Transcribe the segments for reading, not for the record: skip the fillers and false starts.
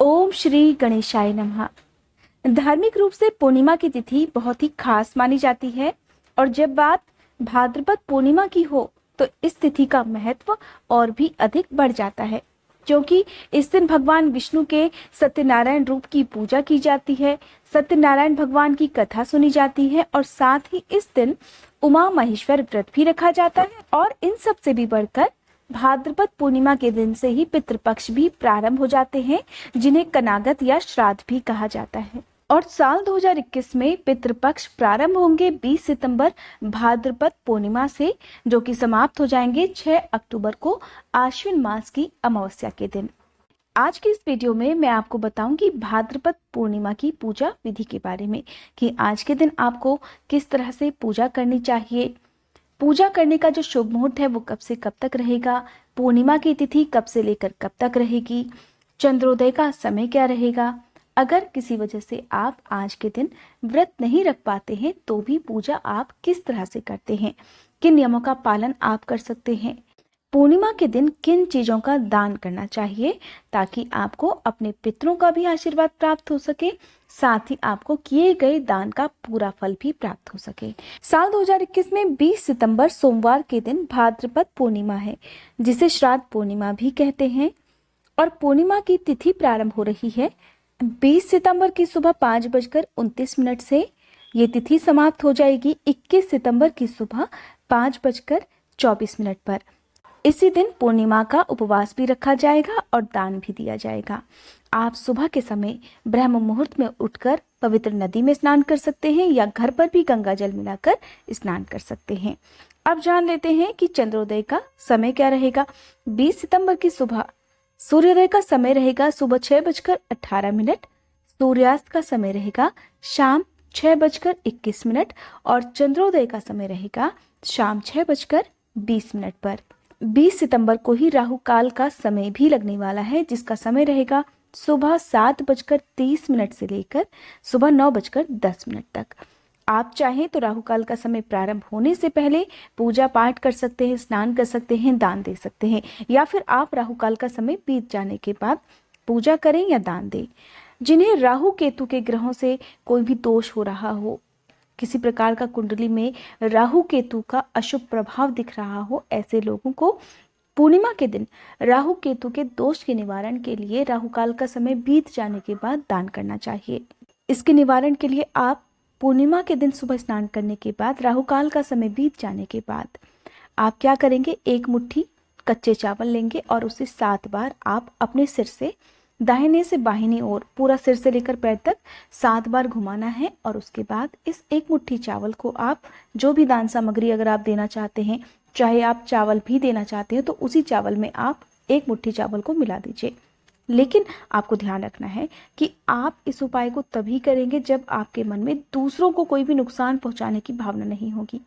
ओम श्री गणेशाय नमः। धार्मिक रूप से पूर्णिमा की तिथि बहुत ही खास मानी जाती है और जब बात भाद्रपद पूर्णिमा की हो तो इस तिथि का महत्व और भी अधिक बढ़ जाता है, क्योंकि इस दिन भगवान विष्णु के सत्यनारायण रूप की पूजा की जाती है। सत्यनारायण भगवान की कथा सुनी जाती है और साथ ही इस दिन उमा महेश्वर व्रत भी रखा जाता है। और इन सब से भी बढ़कर भाद्रपद पूर्णिमा के दिन से ही पितृपक्ष भी प्रारंभ हो जाते हैं, जिन्हें कनागत या श्राद्ध भी कहा जाता है। और साल 2021 में पितृपक्ष प्रारंभ होंगे 20 सितंबर भाद्रपद पूर्णिमा से, जो कि समाप्त हो जाएंगे 6 अक्टूबर को आश्विन मास की अमावस्या के दिन। आज की इस वीडियो में मैं आपको बताऊंगी भाद्रपद पूर्णिमा की पूजा विधि के बारे में, कि आज के दिन आपको किस तरह से पूजा करनी चाहिए, पूजा करने का जो शुभ मुहूर्त है वो कब से कब तक रहेगा, पूर्णिमा की तिथि कब से लेकर कब तक रहेगी, चंद्रोदय का समय क्या रहेगा। अगर किसी वजह से आप आज के दिन व्रत नहीं रख पाते हैं तो भी पूजा आप किस तरह से करते हैं, किन नियमों का पालन आप कर सकते हैं, पूर्णिमा के दिन किन चीजों का दान करना चाहिए ताकि आपको अपने पितरों का भी आशीर्वाद प्राप्त हो सके, साथ ही आपको किए गए दान का पूरा फल भी प्राप्त हो सके। साल 2021 में 20 सितंबर सोमवार के दिन भाद्रपद पूर्णिमा है, जिसे श्राद्ध पूर्णिमा भी कहते हैं। और पूर्णिमा की तिथि प्रारंभ हो रही है 20 सितंबर की सुबह 5:29 से। ये तिथि समाप्त हो जाएगी 21 सितंबर की सुबह 5:24 पर। इसी दिन पूर्णिमा का उपवास भी रखा जाएगा और दान भी दिया जाएगा। आप सुबह के समय ब्रह्म मुहूर्त में उठकर पवित्र नदी में स्नान कर सकते हैं या घर पर भी गंगा जल मिलाकर स्नान कर सकते हैं। अब जान लेते हैं कि चंद्रोदय का समय क्या रहेगा। 20 सितंबर की सुबह सूर्योदय का समय रहेगा सुबह 6:18। सूर्यास्त का समय रहेगा शाम 6:21 और चंद्रोदय का समय रहेगा शाम 6:20 पर। 20 सितंबर को ही राहु काल का समय भी लगने वाला है, जिसका समय रहेगा सुबह 7:30 से लेकर सुबह 9:10 तक। आप चाहें तो राहु काल का समय प्रारंभ होने से पहले पूजा पाठ कर सकते हैं, स्नान कर सकते हैं, दान दे सकते हैं, या फिर आप राहु काल का समय बीत जाने के बाद पूजा करें या दान दें। जिन्हें राहु केतु के ग्रहों से कोई भी दोष हो रहा हो, किसी प्रकार का कुंडली में राहु केतु का अशुभ प्रभाव दिख रहा हो, ऐसे लोगों को पूर्णिमा के दिन राहु केतु के दोष के निवारण के लिए राहु काल का समय बीत जाने के बाद दान करना चाहिए। इसके निवारण के लिए आप पूर्णिमा के दिन सुबह स्नान करने के बाद राहु काल का समय बीत जाने के बाद आप क्या करेंगे, एक मुट्ठी कच्चे चावल लेंगे और उसे 7 बार आप अपने सिर से दाहिने से बाहिनी ओर पूरा सिर से लेकर पैर तक 7 बार घुमाना है। और उसके बाद इस एक मुट्ठी चावल को आप जो भी दान सामग्री अगर आप देना चाहते हैं, चाहे आप चावल भी देना चाहते हैं तो उसी चावल में आप एक मुट्ठी चावल को मिला दीजिए। लेकिन आपको ध्यान रखना है कि आप इस उपाय को तभी करेंगे जब आपके मन में दूसरों को कोई भी नुकसान पहुंचाने की भावना नहीं होगी।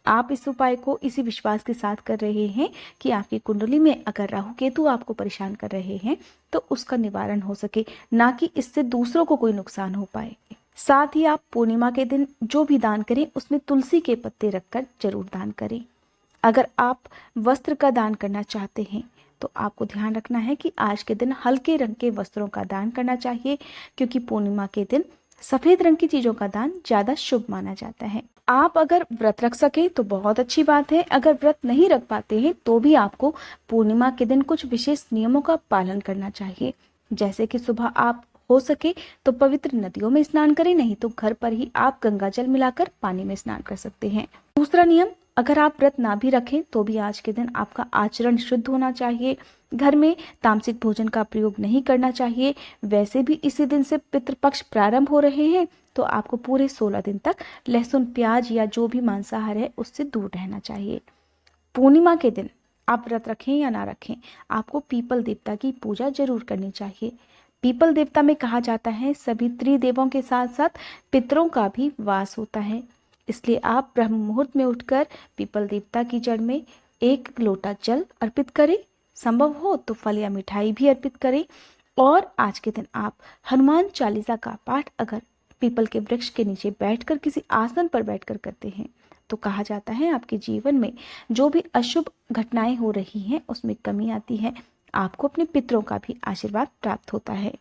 आप इस उपाय को इसी विश्वास के साथ कर रहे हैं कि आपकी कुंडली में अगर राहु केतु आपको परेशान कर रहे हैं तो उसका निवारण हो सके, ना कि इससे दूसरों को कोई नुकसान हो पाए। साथ ही आप पूर्णिमा के दिन जो भी दान करें उसमें तुलसी के पत्ते रखकर जरूर दान करें। अगर आप वस्त्र का दान करना चाहते हैं तो आपको ध्यान रखना है कि आज के दिन हल्के रंग के वस्त्रों का दान करना चाहिए, क्योंकि पूर्णिमा के दिन सफेद रंग की चीजों का दान ज्यादा शुभ माना जाता है। आप अगर व्रत रख सके तो बहुत अच्छी बात है, अगर व्रत नहीं रख पाते हैं तो भी आपको पूर्णिमा के दिन कुछ विशेष नियमों का पालन करना चाहिए। जैसे कि सुबह आप हो सके तो पवित्र नदियों में स्नान करें, नहीं तो घर पर ही आप गंगा जल मिलाकर पानी में स्नान कर सकते हैं। दूसरा नियम, अगर आप व्रत ना भी रखें तो भी आज के दिन आपका आचरण शुद्ध होना चाहिए। घर में तामसिक भोजन का प्रयोग नहीं करना चाहिए। वैसे भी इसी दिन से पितृपक्ष प्रारंभ हो रहे हैं तो आपको पूरे 16 दिन तक लहसुन, प्याज या जो भी मांसाहार है उससे दूर रहना चाहिए। पूर्णिमा के दिन आप व्रत रखें या ना रखें, आपको पीपल देवता की पूजा जरूर करनी चाहिए। पीपल देवता में कहा जाता है सभी त्रिदेवों के साथ साथ पितरों का भी वास होता है, इसलिए आप ब्रह्म मुहूर्त में उठकर पीपल देवता की जड़ में 1 लोटा जल अर्पित करें, संभव हो तो फल या मिठाई भी अर्पित करें। और आज के दिन आप हनुमान चालीसा का पाठ अगर पीपल के वृक्ष के नीचे बैठकर किसी आसन पर बैठकर करते हैं तो कहा जाता है आपके जीवन में जो भी अशुभ घटनाएं हो रही हैं उसमें कमी आती है, आपको अपने पितरों का भी आशीर्वाद प्राप्त होता है।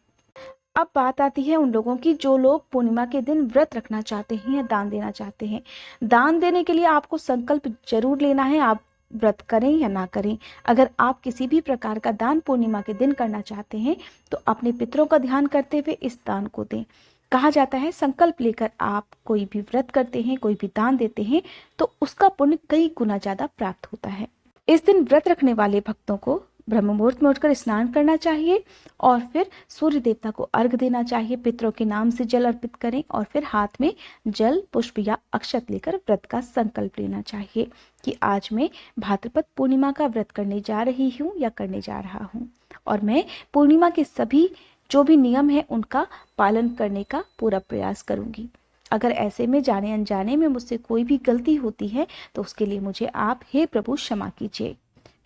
अब बात आती है उन लोगों की जो लोग पूर्णिमा के दिन व्रत रखना चाहते हैं या दान देना चाहते हैं। दान देने के लिए आपको संकल्प जरूर लेना है, आप व्रत करें या ना करें। अगर आप किसी भी प्रकार का दान पूर्णिमा के दिन करना चाहते हैं तो अपने पितरों का ध्यान करते हुए इस दान को दें। कहा जाता है संकल्प लेकर आप कोई भी व्रत करते हैं, कोई भी दान देते हैं तो उसका पुण्य कई गुना ज्यादा प्राप्त होता है। इस दिन व्रत रखने वाले भक्तों को ब्रह्म मुहूर्त में उठकर स्नान करना चाहिए और फिर सूर्य देवता को अर्घ्य देना चाहिए। पितरों के नाम से जल अर्पित करें और फिर हाथ में जल, पुष्प या अक्षत लेकर व्रत का संकल्प लेना चाहिए कि आज मैं भाद्रपद पूर्णिमा का व्रत करने जा रही हूँ या करने जा रहा हूँ और मैं पूर्णिमा के सभी जो भी नियम है उनका पालन करने का पूरा प्रयास करूंगी। अगर ऐसे में जाने अनजाने में मुझसे कोई भी गलती होती है तो उसके लिए मुझे आप हे प्रभु क्षमा कीजिए।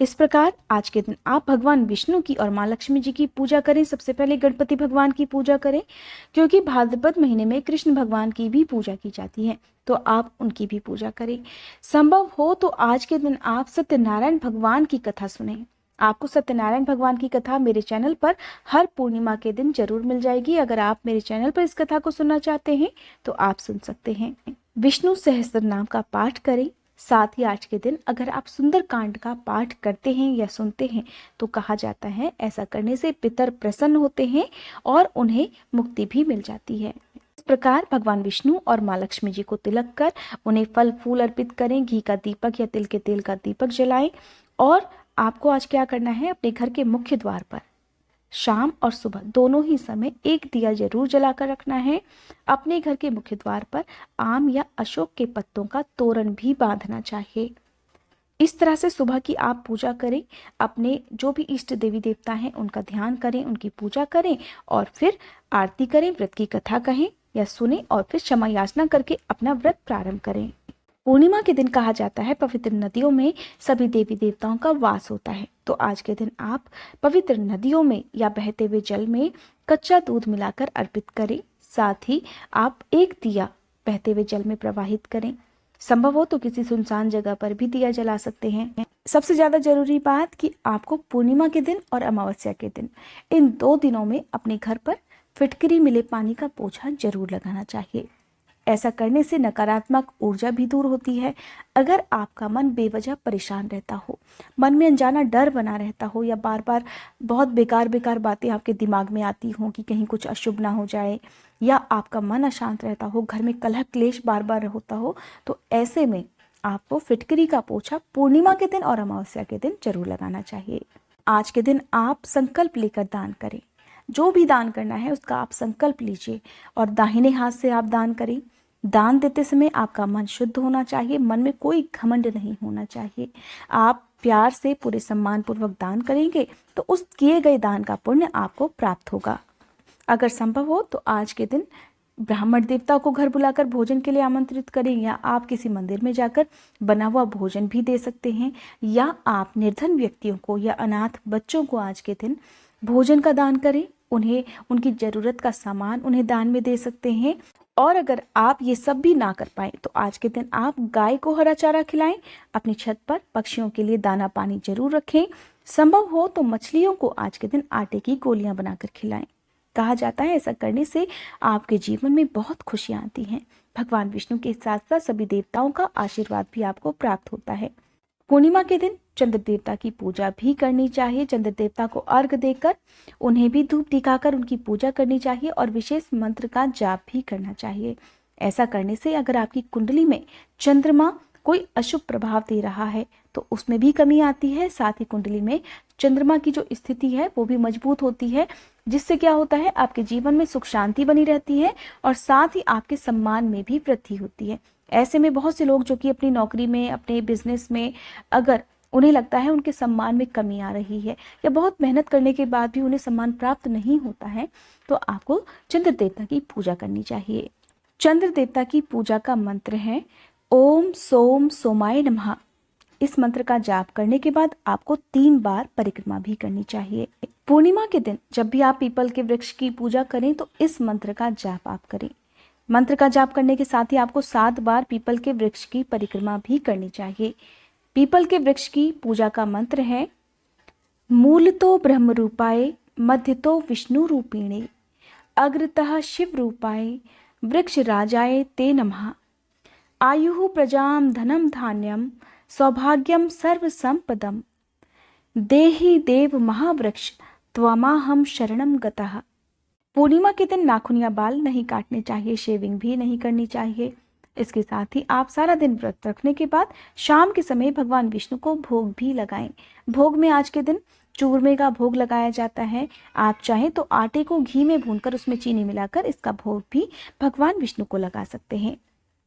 इस प्रकार आज के दिन आप भगवान विष्णु की और माँ लक्ष्मी जी की पूजा करें। सबसे पहले गणपति भगवान की पूजा करें क्योंकि भाद्रपद महीने में कृष्ण भगवान की भी पूजा की जाती है तो आप उनकी भी पूजा करें। संभव हो तो आज के दिन आप सत्यनारायण भगवान की कथा सुनें। आपको सत्यनारायण भगवान की कथा मेरे चैनल पर हर पूर्णिमा के दिन जरूर मिल जाएगी। अगर आप मेरे चैनल पर इस कथा को सुनना चाहते हैं तो आप सुन सकते हैं। विष्णु सहस्त्र नाम का पाठ करें। साथ ही आज के दिन अगर आप सुंदर कांड का पाठ करते हैं या सुनते हैं तो कहा जाता है ऐसा करने से पितर प्रसन्न होते हैं और उन्हें मुक्ति भी मिल जाती है। इस प्रकार भगवान विष्णु और माँ लक्ष्मी जी को तिलक कर उन्हें फल फूल अर्पित करें। घी का दीपक या तिल के तेल का दीपक जलाएं और आपको आज क्या करना है, अपने घर के मुख्य द्वार पर शाम और सुबह दोनों ही समय एक दिया जरूर जलाकर रखना है। अपने घर के मुख्य द्वार पर आम या अशोक के पत्तों का तोरण भी बांधना चाहिए। इस तरह से सुबह की आप पूजा करें। अपने जो भी इष्ट देवी देवता हैं उनका ध्यान करें, उनकी पूजा करें और फिर आरती करें, व्रत की कथा कहें या सुने और फिर क्षमा याचना करके अपना व्रत प्रारंभ करें। पूर्णिमा के दिन कहा जाता है पवित्र नदियों में सभी देवी देवताओं का वास होता है तो आज के दिन आप पवित्र नदियों में या बहते हुए जल में कच्चा दूध मिलाकर अर्पित करें। साथ ही आप एक दिया बहते हुए जल में प्रवाहित करें। संभव हो तो किसी सुनसान जगह पर भी दिया जला सकते हैं। सबसे ज्यादा जरूरी बात कि आपको पूर्णिमा के दिन और अमावस्या के दिन इन 2 दिनों में अपने घर पर फिटकरी मिले पानी का पोछा जरूर लगाना चाहिए। ऐसा करने से नकारात्मक ऊर्जा भी दूर होती है। अगर आपका मन बेवजह परेशान रहता हो, मन में अनजाना डर बना रहता हो या बार बार बहुत बेकार बातें आपके दिमाग में आती हों कि कहीं कुछ अशुभ ना हो जाए या आपका मन अशांत रहता हो, घर में कलह क्लेश बार बार होता हो तो ऐसे में आपको फिटकरी का पोछा पूर्णिमा के दिन और अमावस्या के दिन जरूर लगाना चाहिए। आज के दिन आप संकल्प लेकर दान करें। जो भी दान करना है उसका आप संकल्प लीजिए और दाहिने हाथ से आप दान करें। दान देते समय आपका मन शुद्ध होना चाहिए, मन में कोई घमंड नहीं होना चाहिए। आप प्यार से पूरे सम्मान पूर्वक दान करेंगे तो उस किए गए दान का पुण्य आपको प्राप्त होगा। अगर संभव हो तो आज के दिन ब्राह्मण देवता को घर बुलाकर भोजन के लिए आमंत्रित करें या आप किसी मंदिर में जाकर बना हुआ भोजन भी दे सकते हैं या आप निर्धन व्यक्तियों को या अनाथ बच्चों को आज के दिन भोजन का दान करें। उन्हें उनकी जरूरत का सामान उन्हें दान में दे सकते हैं। और अगर आप ये सब भी ना कर पाए तो आज के दिन आप गाय को हरा चारा खिलाएं। अपनी छत पर पक्षियों के लिए दाना पानी जरूर रखें। संभव हो तो मछलियों को आज के दिन आटे की गोलियां बनाकर खिलाएं। कहा जाता है ऐसा करने से आपके जीवन में बहुत खुशियां आती हैं। भगवान विष्णु के साथ साथ सभी देवताओं का आशीर्वाद भी आपको प्राप्त होता है। पूर्णिमा के दिन चंद्र देवता की पूजा भी करनी चाहिए। चंद्र देवता को अर्घ देकर उन्हें भी धूप दिखाकर उनकी पूजा करनी चाहिए और विशेष मंत्र का जाप भी करना चाहिए। ऐसा करने से अगर आपकी कुंडली में चंद्रमा कोई अशुभ प्रभाव दे रहा है तो उसमें भी कमी आती है। साथ ही कुंडली में चंद्रमा की जो स्थिति है वो भी मजबूत होती है, जिससे क्या होता है आपके जीवन में सुख शांति बनी रहती है और साथ ही आपके सम्मान में भी वृद्धि होती है। ऐसे में बहुत से लोग जो कि अपनी नौकरी में, अपने बिजनेस में अगर उन्हें लगता है उनके सम्मान में कमी आ रही है या बहुत मेहनत करने के बाद भी उन्हें सम्मान प्राप्त नहीं होता है तो आपको चंद्र देवता की पूजा करनी चाहिए। चंद्र देवता की पूजा का मंत्र है ओम सोम सोमाय नमः। इस मंत्र का जाप करने के बाद आपको 3 बार परिक्रमा भी करनी चाहिए। पूर्णिमा के दिन जब भी आप पीपल के वृक्ष की पूजा करें तो इस मंत्र का जाप आप करें। मंत्र का जाप करने के साथ ही आपको 7 बार पीपल के वृक्ष की परिक्रमा भी करनी चाहिए। पीपल के वृक्ष की पूजा का मंत्र है मूल तो ब्रह्म रूपाय, मध्य तो विष्णु रूपिणे, अग्रतः शिव रूपाय वृक्ष राजाय ते नमः। आयुः प्रजाम धनम धान्यम सौभाग्यम सर्व संपदम देहि देव महावृक्ष त्वमाहम शरणम गतः। पूर्णिमा के दिन नाखून या बाल नहीं काटने चाहिए, शेविंग भी नहीं करनी चाहिए। इसके साथ ही आप सारा दिन व्रत रखने के बाद शाम के समय भगवान विष्णु को भोग भी लगाएं। भोग में आज के दिन चूरमे का भोग लगाया जाता है। आप चाहें तो आटे को घी में भूनकर उसमें चीनी मिलाकर इसका भोग भी भगवान विष्णु को लगा सकते हैं।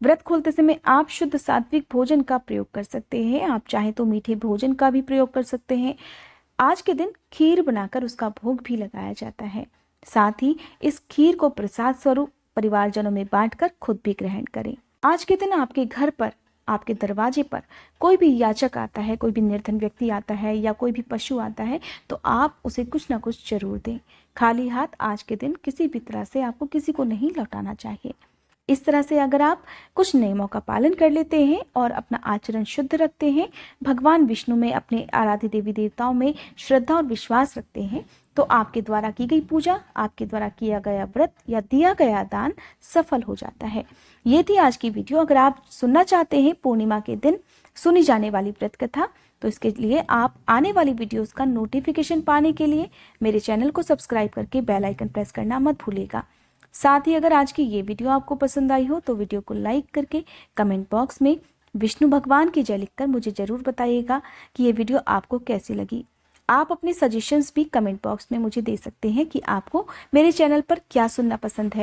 व्रत खोलते समय आप शुद्ध सात्विक भोजन का प्रयोग कर सकते हैं। आप चाहें तो मीठे भोजन का भी प्रयोग कर सकते हैं। आज के दिन खीर बनाकर उसका भोग भी लगाया जाता है। साथ ही इस खीर को प्रसाद स्वरूप परिवारजनों में बांटकर खुद भी ग्रहण करें। आज के दिन आपके घर पर, आपके दरवाजे पर कोई भी याचक आता है, कोई भी निर्धन व्यक्ति आता है या कोई भी पशु आता है, तो आप उसे कुछ ना कुछ जरूर दें। खाली हाथ आज के दिन किसी भी तरह से आपको किसी को नहीं लौटाना चाहिए। इस तरह से अगर आप कुछ नियमों का पालन कर लेते हैं और अपना आचरण शुद्ध रखते हैं, भगवान विष्णु में, अपने आराध्य देवी देवताओं में श्रद्धा और विश्वास रखते हैं, तो आपके द्वारा की गई पूजा, आपके द्वारा किया गया व्रत या दिया गया दान सफल हो जाता है। ये थी आज की वीडियो। अगर आप सुनना चाहते हैं पूर्णिमा के दिन सुनी जाने वाली व्रत कथा, तो इसके लिए आप आने वाली वीडियोस का नोटिफिकेशन पाने के लिए मेरे चैनल को सब्सक्राइब करके बेल आइकन प्रेस करना मत भूलिएगा। साथ ही अगर आज की ये वीडियो आपको पसंद आई हो तो वीडियो को लाइक करके कमेंट बॉक्स में विष्णु भगवान की जय लिखकर मुझे जरूर बताइएगा कि ये वीडियो आपको कैसी लगी। आप अपने सजेशंस भी कमेंट बॉक्स में मुझे दे सकते हैं कि आपको मेरे चैनल पर क्या सुनना पसंद है।